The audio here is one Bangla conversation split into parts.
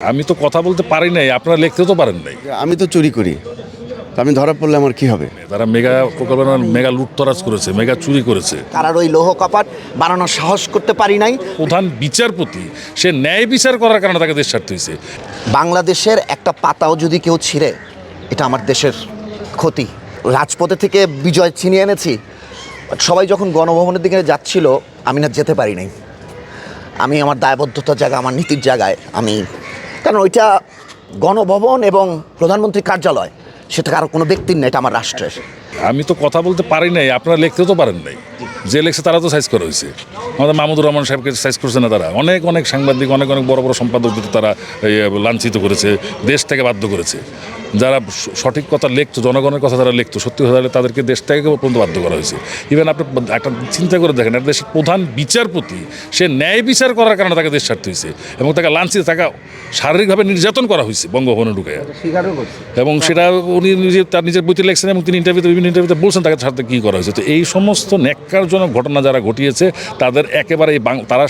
আমি তো কথা বলতে পারি নাই, আপনারা লিখতে তো পারেন নাই। আমি তো চুরি করি, আমি ধরা পড়লে আমার কি হবে? তারা মেগা প্রকল্প মেগা লুটতরাজ করেছে, মেগা চুরি করেছে। কারার ওই লৌহ কপাট বানানোর সাহস করতে পারি নাই। প্রধান বিচারপতি সে ন্যায় বিচার করার কারণে তাকে দেশ ছাড়তে হয়েছে। বাংলাদেশের একটা পাতাও যদি কেউ ছিঁড়ে, এটা আমার দেশের ক্ষতি। রাজপথে থেকে বিজয় ছিনিয়ে এনেছি, সবাই যখন গণভবনের দিকে যাচ্ছিল আমি না যেতে পারি নাই। আমি আমার দায়বদ্ধতার জায়গা, আমার নীতির জায়গায় আমি, কারণ ওইটা গণভবন এবং প্রধানমন্ত্রীর কার্যালয়, সেটা কারো কোনো ব্যক্তির না, এটা আমার রাষ্ট্রের। আমি তো কথা বলতে পারি নাই, আপনারা লিখতে তো পারেন নাই। যে লেখছে তারা তো সাইজ করা হয়েছে। আমাদের মাহমুদুর রহমান সাহেবকে সাইজ করছে না তারা? অনেক অনেক সাংবাদিক, অনেক অনেক বড় বড় সম্পাদকদের তারা লাঞ্ছিত করেছে, দেশ থেকে বাধ্য করেছে। যারা সঠিক কথা লিখতো, জনগণের কথা যারা লিখতো, সত্যি কথা হলে তাদেরকে দেশ থেকে পর্যন্ত বাধ্য করা হয়েছে। ইভেন আপনি একটা চিন্তা করে দেখেন, একটা দেশের প্রধান বিচারপতি সে ন্যায় বিচার করার কারণে তাকে দেশ ছাড়তে হয়েছে, এবং তাকে লাঞ্ছিত, তাকে শারীরিকভাবে নির্যাতন করা হয়েছে বঙ্গভবনে ঢুকে। এবং সেটা উনি নিজে তার নিজের বইতে লেখছেন, এবং তিনি বিভিন্ন ইন্টারভিউতে বলছেন তাকে ছাড়তে কী করা হয়েছে। তো এই সমস্ত ন্যাক্কারজনক ঘটনা যারা ঘটিয়েছে তাদের একেবারে তারা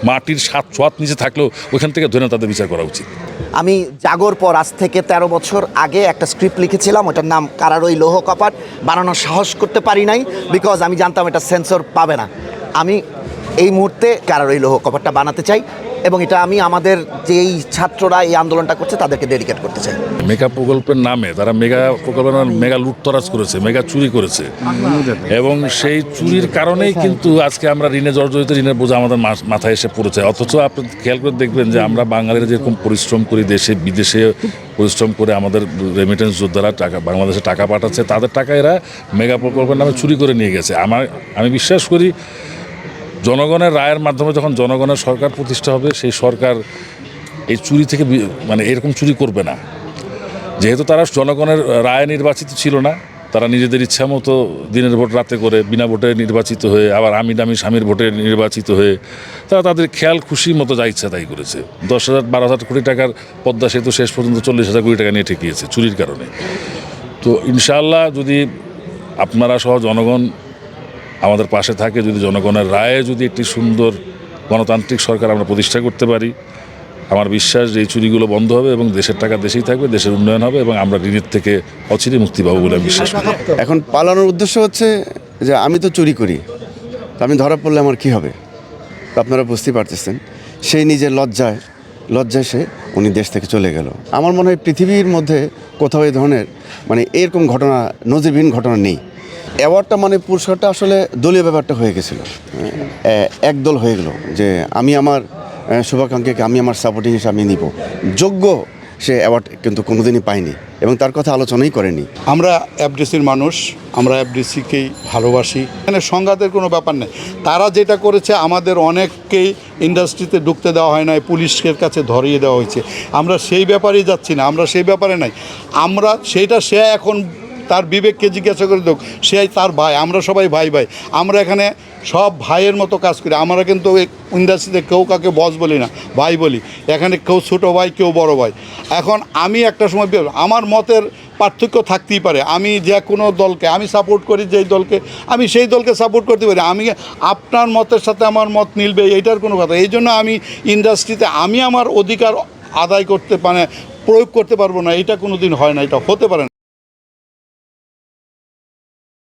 মাটির ছোঁয়াত নিচে থাকলেও ওইখান থেকে ধরে তাদের বিচার করা উচিত। আমি জাগর পর আজ থেকে 13 বছর আগে একটা স্ক্রিপ্ট লিখেছিলাম, ওটার নাম কারার ওই লৌহ কপাট বানানোর সাহস করতে পারি নাই, বিকজ আমি জানতাম এটা সেন্সর পাবে না। আমি এই মুহূর্তে কারার ওই লৌহ কপাটটা বানাতে চাই, এবং এটা আমি আমাদের যেই ছাত্ররা এই আন্দোলনটা করছে তাদেরকে ডেডিকেট করতে চাই। মেগা প্রকল্পের নামে তারা মেগা লুটতরাজ করেছে, মেগা চুরি করেছে, এবং সেই চুরির কারণেই কিন্তু আজকে আমরা ঋণে জর্জরিত, ঋণের বোঝা আমাদের মাথায় এসে পড়েছে। অথচ আপনি খেয়াল করে দেখবেন যে আমরা বাঙালিরা যেরকম পরিশ্রম করি, দেশে বিদেশে পরিশ্রম করে আমাদের রেমিটেন্স যোদ্ধারা টাকা বাংলাদেশে টাকা পাঠাচ্ছে, তাদের টাকা এরা মেগা প্রকল্পের নামে চুরি করে নিয়ে গেছে। আমি বিশ্বাস করি জনগণের রায়ের মাধ্যমে যখন জনগণের সরকার প্রতিষ্ঠা হবে, সেই সরকার এই চুরি থেকে মানে এরকম চুরি করবে না। যেহেতু তারা জনগণের রায়ে নির্বাচিত ছিল না, তারা নিজেদের ইচ্ছা মতো দিনের ভোট রাতে করে বিনা ভোটে নির্বাচিত হয়ে, আবার আমি দামি স্বামীর ভোটে নির্বাচিত হয়ে তারা তাদের খেয়াল খুশি মতো যা ইচ্ছা তাই করেছে। 10,000-12,000 কোটি টাকার পদ্মা সেতু শেষ পর্যন্ত 40,000 কোটি টাকা নিয়ে ঠেকিয়েছে চুরির কারণে। তো ইনশাআল্লাহ যদি আপনারা সহ জনগণ আমাদের পাশে থাকে, যদি জনগণের রায়ে যদি একটি সুন্দর গণতান্ত্রিক সরকার আমরা প্রতিষ্ঠা করতে পারি, আমার বিশ্বাস যে এই চুরিগুলো বন্ধ হবে এবং দেশের টাকা দেশেই থাকবে, দেশের উন্নয়ন হবে, এবং আমরা ঋণের থেকে অচিরে মুক্তি পাবো বলে আমি বিশ্বাস করি। এখন পালানোর উদ্দেশ্য হচ্ছে যে আমি তো চুরি করি, আমি ধরা পড়লে আমার কি হবে? তো আপনারা বুঝতেই পারতেছেন, সেই নিজের লজ্জায় সে উনি দেশ থেকে চলে গেল। আমার মনে হয় পৃথিবীর মধ্যে কোথাও এই ধরনের এরকম ঘটনা, নজিরবিহীন ঘটনা নেই। অ্যাওয়ার্ডটা পুরস্কারটা আসলে দলীয় ব্যাপারটা হয়ে গেছিলো, একদল হয়ে গেল যে আমি আমার শুভাকাঙ্ক্ষীকে আমি আমার সাপোর্টিং হিসেবে আমি নিব। যোগ্য সে অ্যাওয়ার্ড কিন্তু কোনোদিনই পায়নি, এবং তার কথা আলোচনাই করেনি। আমরা এফডিসির মানুষ, আমরা এফডিসিকেই ভালোবাসি। এখানে সংঘাতের কোনো ব্যাপার নেই। তারা যেটা করেছে, আমাদের অনেককেই ইন্ডাস্ট্রিতে ঢুকতে দেওয়া হয় নাই, পুলিশের কাছে ধরিয়ে দেওয়া হয়েছে। আমরা সেই ব্যাপারেই যাচ্ছি না, আমরা সেই ব্যাপারে নাই। আমরা সেইটা সে এখন তার বিবেককে জিজ্ঞাসা করে দেখ, সে তার ভাই, আমরা সবাই ভাই ভাই। আমরা এখানে সব ভাইয়ের মতো কাজ করি। আমরা কিন্তু ইন্ডাস্ট্রিতে কেউ কাকে বস বলি না, ভাই বলি। এখানে কেউ ছোটো ভাই, কেউ বড় ভাই। এখন আমি একটা সময় আমার মতের পার্থক্য থাকতেই পারে, আমি যে কোনো দলকে আমি সাপোর্ট করি, যেই দলকে আমি সেই দলকে সাপোর্ট করতে পারি। আমি আপনার মতের সাথে আমার মত মিলবে এইটার কোনো কথা। এই জন্য আমি ইন্ডাস্ট্রিতে আমি আমার অধিকার আদায় করতে প্রয়োগ করতে পারবো না, এটা কোনো দিন হয় না, এটা হতে পারে না।